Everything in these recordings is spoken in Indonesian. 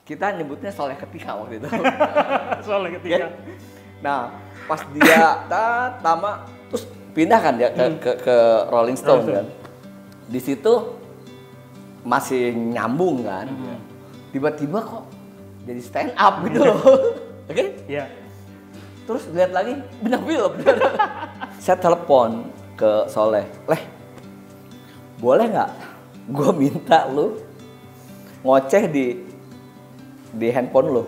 Kita nyebutnya Soleh Ketika waktu itu. Soleh Ketika. Nah, pas dia tamat terus pindah kan dia ke Rolling Stone kan. Di situ masih nyambung kan. Tiba-tiba kok jadi stand up gitu loh. Oke? Iya. Terus lihat lagi bintang film. Saya telepon ke Soleh, "Leh, boleh nggak gue minta lu ngoceh di handphone lu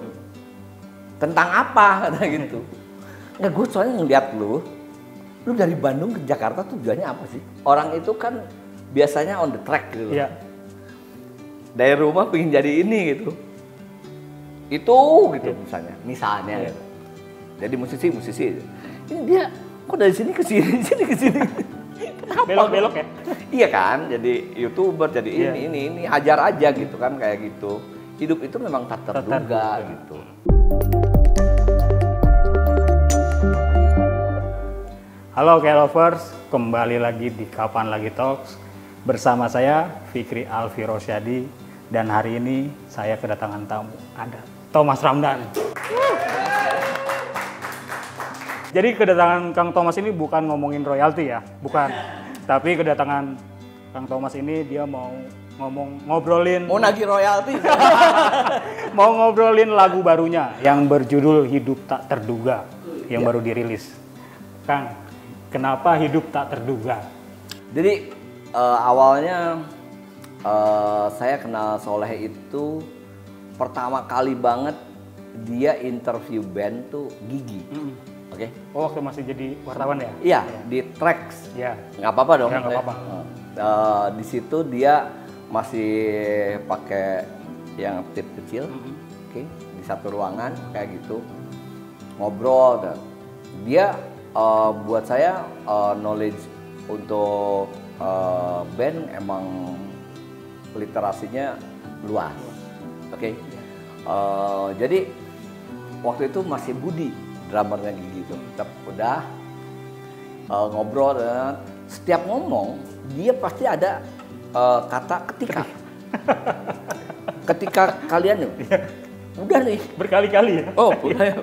tentang apa?" kata gitu. Nggak, gue soalnya ngeliat lu dari Bandung ke Jakarta tujuannya apa sih? Orang itu kan biasanya on the track gitu. Iya. Dari rumah pengen jadi ini gitu. Itu gitu misalnya gitu. Jadi musisi. Ini dia kok dari sini ke sini, sini ke sini. Belok-belok ya? Iya kan, jadi YouTuber, jadi ini hajar aja gitu kan kayak gitu. Hidup itu memang tak terduga gitu. Halo K-Lovers, kembali lagi di Kapan Lagi Talks bersama saya Fikri Alfi Rosyadi, dan hari ini saya kedatangan tamu, ada Thomas Ramdhan. Jadi kedatangan Kang Thomas ini bukan ngomongin royalti ya, bukan. Tapi kedatangan Kang Thomas ini dia mau ngobrolin, mau nagih royalti. mau ngobrolin lagu barunya yang berjudul Hidup Tak Terduga yang baru dirilis. Kang, kenapa Hidup Tak Terduga? Jadi awalnya saya kenal Soleh itu pertama kali banget dia interview band tuh Gigi. Oke. Oh, waktu masih jadi wartawan ya? Iya, di Trax. Iya. Nggak apa-apa dong. Ya, nggak apa-apa. Di situ dia masih pakai yang tip kecil, oke, di satu ruangan kayak gitu, ngobrol. Dan dia buat saya knowledge untuk band emang literasinya luas, oke. Jadi waktu itu masih Budi, drummernya Gigi itu, udah ngobrol, dan setiap ngomong dia pasti ada kata ketika. Ketika kalian nih, udah nih Berkali-kali ya? oh udah.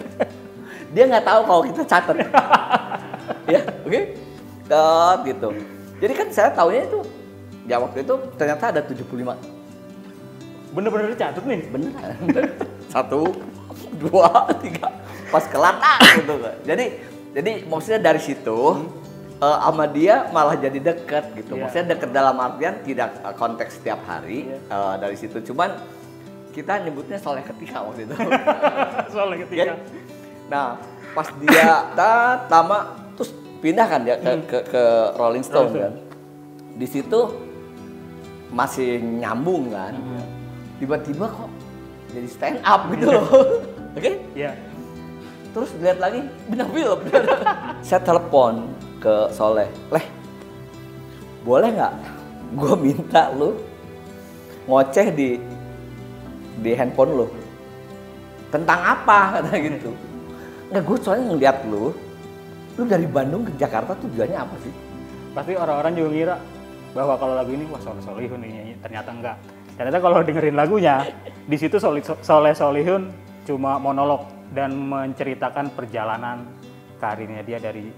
Dia nggak tahu kalau kita catat. Ya, oke. Gitu. Jadi kan saya taunya itu ya waktu itu ternyata ada 75. Bener-bener catat nih? Bener. 1, 2, 3 pas kelar gitu. Jadi maksudnya dari situ sama dia malah jadi deket gitu. Maksudnya deket dalam artian tidak konteks setiap hari dari situ. Cuman kita nyebutnya Soleh Ketika waktu itu. Soleh Ketika. Nah, pas dia tamat terus pindah kan dia ke Rolling Stone kan. Di situ masih nyambung kan. Tiba-tiba kok jadi stand up gitu loh. Oke? Iya. Terus lihat lagi bintang film. Saya telepon ke Soleh, "Leh, boleh nggak gue minta lu ngoceh di handphone lu tentang apa?" kata gitu. Nggak, gue soalnya ngeliat lu dari Bandung ke Jakarta tujuannya apa sih? Pasti orang-orang juga ngira bahwa kalau lagu ini wah Soleh Solihun ini, ternyata enggak. Ternyata kalau dengerin lagunya di situ Soleh Solihun cuma monolog dan menceritakan perjalanan karirnya dia dari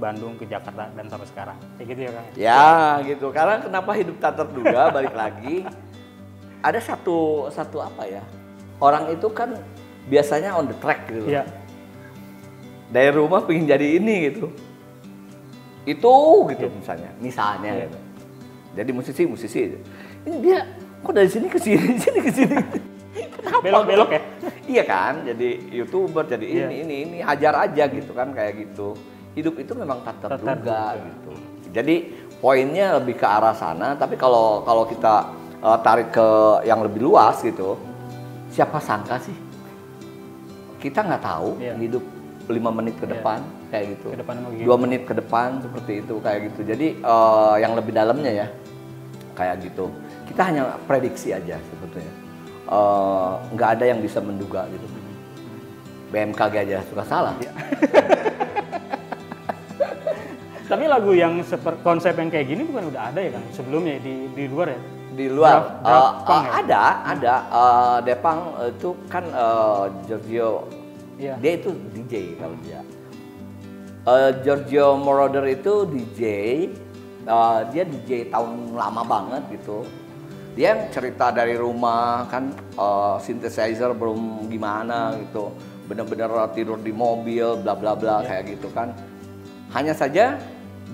Bandung ke Jakarta dan sampai sekarang. Kayak gitu ya, Kang? Ya gitu. Karena kenapa Hidup Tak Terduga balik lagi ada satu apa ya? Orang itu kan biasanya on the track gitu. Iya. Dari rumah pengen jadi ini gitu. Itu gitu misalnya gitu. Jadi musisi. Ini dia kok dari sini ke sini, sini ke sini. Belok-belok ya? Iya kan, jadi YouTuber, jadi ini hajar aja gitu kan kayak gitu. Hidup itu memang tak terduga gitu. Jadi poinnya lebih ke arah sana, tapi kalau kita tarik ke yang lebih luas gitu, siapa sangka sih kita nggak tahu hidup 5 menit ke depan kayak gitu, 2 menit ke depan seperti itu kayak gitu. Jadi yang lebih dalamnya ya kayak gitu. Kita hanya prediksi aja sebetulnya. Nggak ada yang bisa menduga gitu. BMKG aja suka salah. Tapi lagu yang konsep yang kayak gini bukan udah ada ya kan sebelumnya di luar ya? di luar. Depang ya? Ada Depang itu kan Giorgio. Iya. Dia itu DJ kalau dia. Giorgio Moroder itu DJ. Dia DJ tahun lama banget gitu. Dia yang cerita dari rumah kan, synthesizer belum gimana gitu, bener-bener tidur di mobil, bla bla bla kayak gitu kan. Hanya saja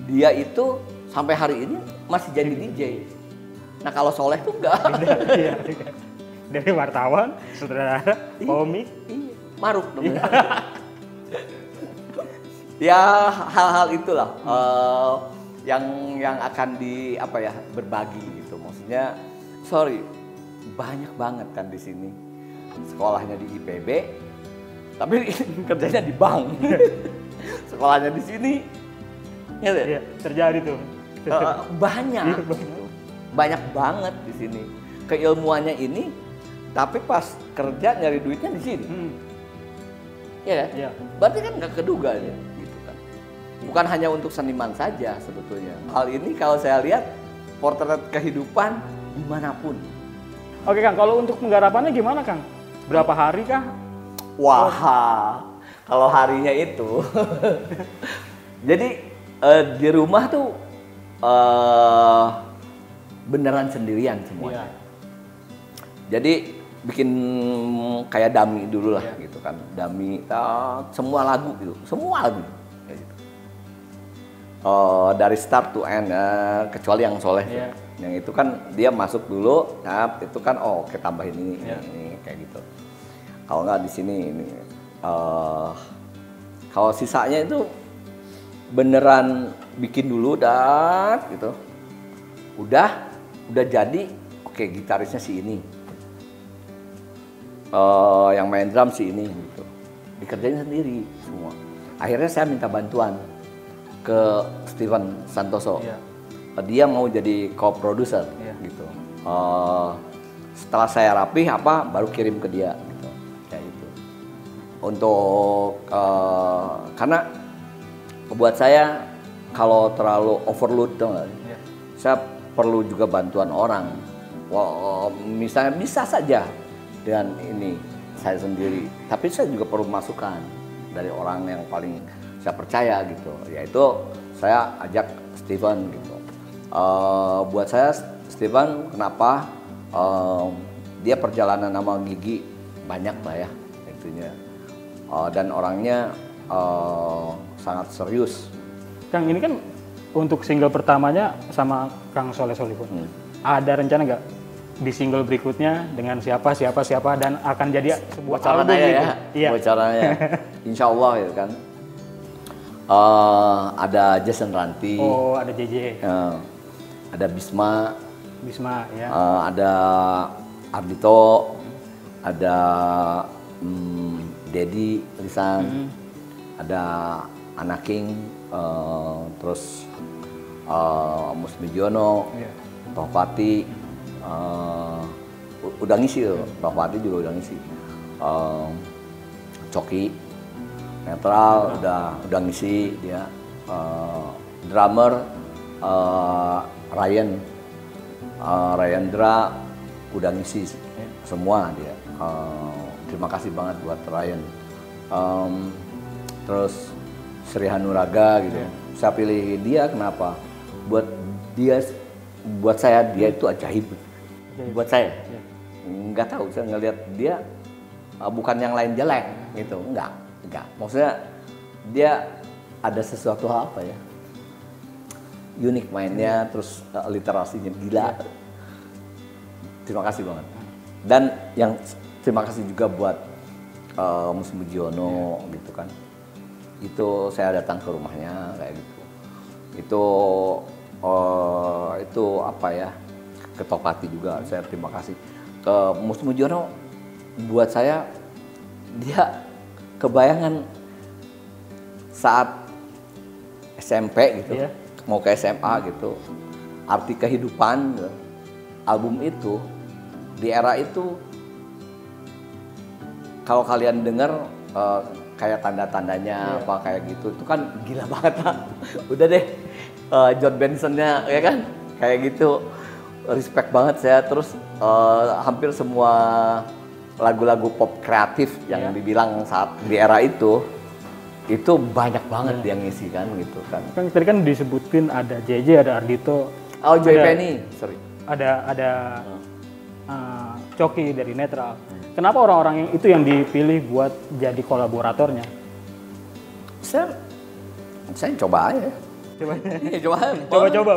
dia itu sampai hari ini masih jadi DJ. Nah kalau Soleh tuh enggak. Iya. Dari wartawan, sutradara, komik, Maruk dong. Ya hal-hal itulah yang akan berbagi gitu. Maksudnya banyak banget kan di sini. Sekolahnya di IPB, tapi kerjanya di bank. Sekolahnya di sini, ya iya, terjadi tuh. Banyak banget di sini. Keilmuannya ini, tapi pas kerja nyari duitnya di sini. Ya, Iya. Berarti kan nggak keduga ya, gitu kan. Bukan hanya untuk seniman saja sebetulnya. Hal ini kalau saya lihat potret kehidupan dimanapun. Oke Kang, kalau untuk penggarapannya gimana Kang? Berapa hari kah? Wah, kalau harinya itu, jadi di rumah tuh beneran sendirian semuanya. Iya. Jadi bikin kayak dummy dulu lah gitu kan, dummy semua lagu gitu, kayak gitu. Dari start to end, kecuali yang Soleh, yang itu kan dia masuk dulu, itu kan kita tambahin ini kayak gitu. Kalau nggak di sini ini, kalau sisanya itu beneran bikin dulu dan gitu, udah jadi, oke gitarisnya si ini. Yang main drum sih ini gitu, dikerjain sendiri semua. Akhirnya saya minta bantuan ke Steven Santoso. Dia mau jadi co-producer gitu. Setelah saya rapih baru kirim ke dia gitu. Kayak gitu. Untuk karena buat saya kalau terlalu overload saya perlu juga bantuan orang. Misalnya bisa saja dengan ini saya sendiri, tapi saya juga perlu masukan dari orang yang paling saya percaya gitu, yaitu saya ajak Steven gitu. Buat saya Steven kenapa dia perjalanan sama Gigi banyak lah ya itunya, dan orangnya sangat serius. Kang, ini kan untuk single pertamanya sama Kang Soleh Solihun. Ada rencana nggak di single berikutnya dengan siapa dan akan jadi sebuah album gitu? Iya. Bocorannya, insya Allah ya kan. Ada Jason Ranti. Oh, ada JJ. Ada Bisma ya. Ada Ardito. Ada Dedi Lisan. Ada Anaking. Terus Musmijiono. Tohpati. Udah ngisi loh, Tohpati juga udah ngisi. Coki Netral udah ngisi dia. Drummer Ryan Dra udah ngisi semua dia. Terima kasih banget buat Ryan. Terus Sri Hanuraga gitu. Saya pilih dia kenapa? Buat saya dia itu ajaib. Buat saya nggak tahu, saya ngelihat dia bukan yang lain jelek gitu, enggak. Maksudnya dia ada sesuatu apa ya, unik mainnya, terus literasinya gila. Terima kasih banget. Dan yang terima kasih juga buat Musmijiono gitu kan. Itu saya datang ke rumahnya kayak gitu. Itu apa ya, ke Tohpati juga saya terima kasih. Ke Musmijiono buat saya dia kebayangan saat SMP gitu, mau ke SMA gitu, arti kehidupan gitu. Album itu di era itu kalau kalian dengar kayak tanda-tandanya apa kayak gitu, itu kan gila banget lah. Udah deh, John Benson-nya ya kan kayak gitu. respect banget saya. Terus hampir semua lagu-lagu pop kreatif yang dibilang saat di era itu banyak banget yang ngisi kan gitu kan. Kan tadi kan disebutin ada JJ, ada Ardhito. Oh, Joy Penny, sorry. Ada Coki dari Netral. Kenapa orang-orang yang itu yang dipilih buat jadi kolaboratornya? Saya coba aja. Coba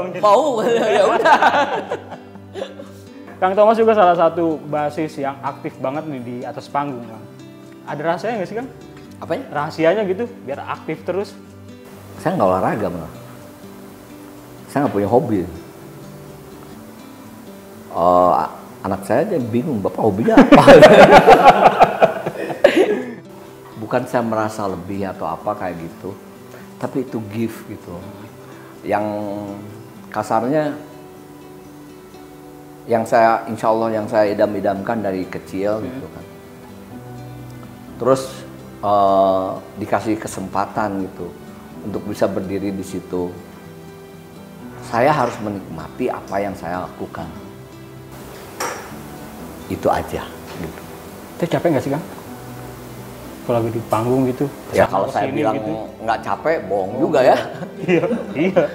mungkin. Mau ya udah. Kang Thomas juga salah satu basis yang aktif banget nih di atas panggung, Kang. Ada rahasianya nggak sih, Kang? Apanya? Rahasianya gitu, biar aktif terus. Saya nggak olahraga malah. Saya nggak punya hobi. Anak saya aja bingung, Bapak hobinya apa? Bukan saya merasa lebih atau apa kayak gitu, tapi itu gift gitu. Yang kasarnya, insya Allah yang saya idam-idamkan dari kecil gitu kan. Terus dikasih kesempatan gitu untuk bisa berdiri di situ. Saya harus menikmati apa yang saya lakukan. Itu aja gitu. Itu capek nggak sih, Kang? Kalau lagi di panggung gitu? Ya kalau saya bilang gitu nggak capek, bohong juga ya. Iya.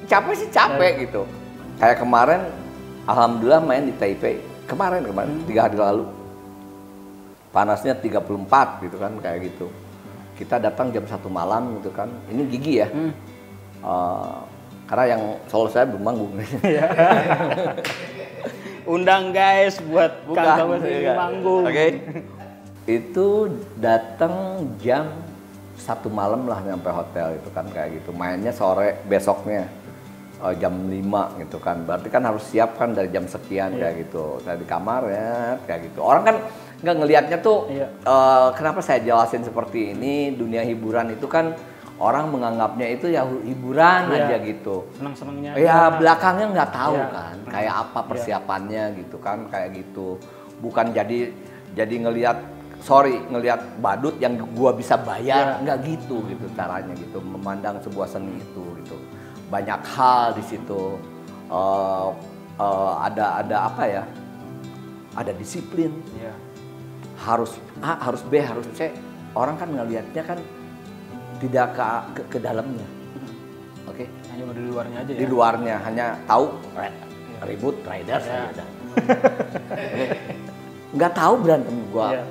Capek sih capek gitu. Kayak kemarin, alhamdulillah main di Taipei. Kemarin 3 hari lalu. Panasnya 34 gitu kan, kayak gitu. Kita datang jam 1 malam gitu kan. Ini gigi ya. Karena yang solo saya belum manggung. Undang guys buat Kang Thomas ini manggung. Oke. Itu datang jam 1 malam lah nyampe hotel itu kan kayak gitu. Mainnya sore besoknya jam 5 gitu kan. Berarti kan harus siap kan dari jam sekian kayak gitu. Saya di kamar ya kayak gitu. Orang kan nggak ngelihatnya tuh kenapa saya jelasin seperti ini, dunia hiburan itu kan orang menganggapnya itu ya hiburan aja gitu. Senang-senangnya. Ya belakangnya nggak tahu kan kayak apa persiapannya gitu kan kayak gitu. Bukan jadi ngelihat badut yang gua bisa bayar, nggak gitu caranya gitu memandang sebuah seni itu gitu. Banyak hal di situ. Ada apa ya? Ada disiplin. Harus A, harus B, harus C. Orang kan ngelihatnya kan tidak ke dalamnya. Oke. Hanya di luarnya aja ya. Di luarnya hanya tahu ribut riders aja. Nggak tahu berantem gua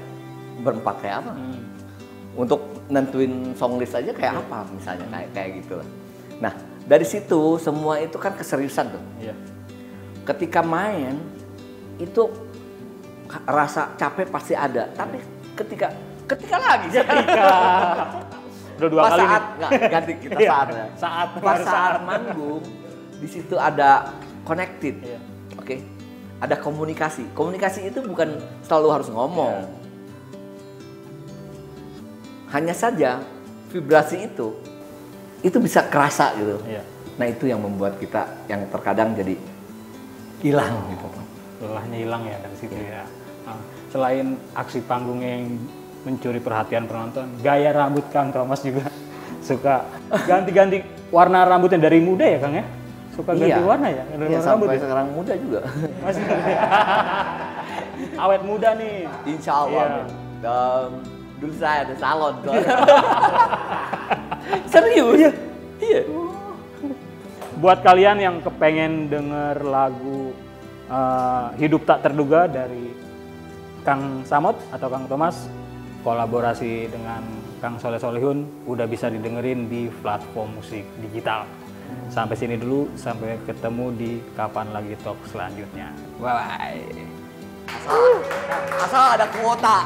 berempat kayak apa. Untuk nentuin song list aja kayak apa misalnya kayak gitu lah. Nah, dari situ semua itu kan keseriusan tuh. Ketika main itu rasa capek pasti ada, tapi ketika udah 2 kali saat nggak ganti kita saat manggung di situ ada connected. Oke. Ada komunikasi. Komunikasi itu bukan selalu harus ngomong. Hanya saja vibrasi itu bisa kerasa gitu. Nah, itu yang membuat kita yang terkadang jadi hilang gitu. Lelahnya hilang ya dari situ ya. Nah, selain aksi panggungnya yang mencuri perhatian penonton, gaya rambut Kang Thomas juga suka ganti-ganti warna rambutnya dari muda ya, Kang ya? Suka ganti warna ya? Iya, sampai sekarang muda juga. Masih awet muda nih. Insya Allah. Dulu saya ada salon. Serius? Iya. Buat kalian yang kepengen denger lagu Hidup Tak Terduga dari Kang Samot atau Kang Thomas, kolaborasi dengan Kang Soleh Solihun udah bisa didengerin di platform musik digital. Sampai sini dulu, sampai ketemu di Kapan Lagi Talk selanjutnya. Bye. Asal ada kuota.